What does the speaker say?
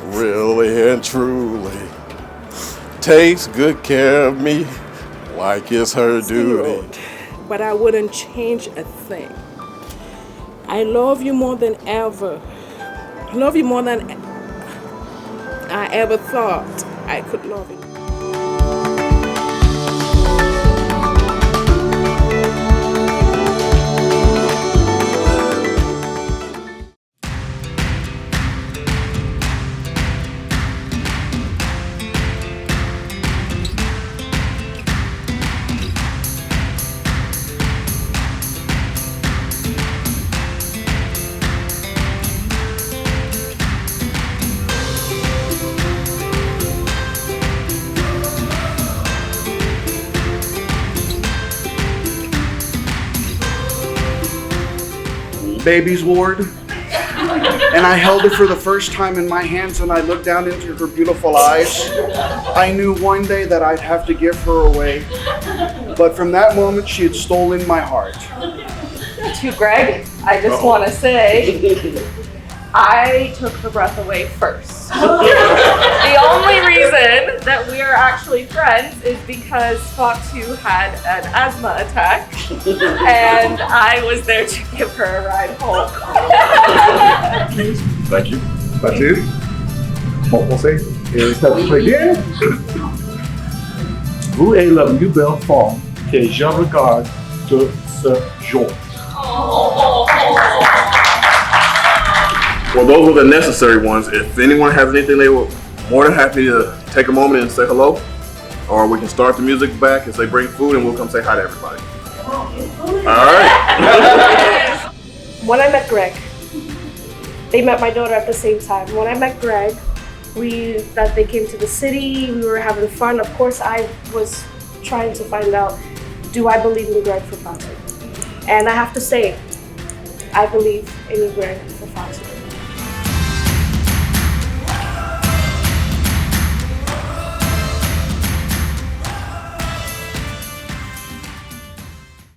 Really and truly takes good care of me like it's her duty. But I wouldn't change a thing. I love you more than ever. I love you more than I ever thought I could love you. Baby's ward, and I held it for the first time in my hands and I looked down into her beautiful eyes. I knew one day that I'd have to give her away, but from that moment she had stolen my heart. To Greg, I just want to say, I took her breath away first. The only reason that we are actually friends is because Fox2 had an asthma attack and I was there to give her a ride home. Thank you. Batu, bon conseil. Et ça vous fait bien? Vous est la nouvelle femme que je regarde de ce jour. Well, those were the necessary ones. If anyone has anything, they were more than happy to take a moment and say hello. Or we can start the music back and say bring food and we'll come say hi to everybody. All right. When I met Greg, they met my daughter at the same time. When I met Greg, they came to the city, we were having fun. Of course, I was trying to find out, do I believe in Greg for Fox2? And I have to say, I believe in Greg for Fox2.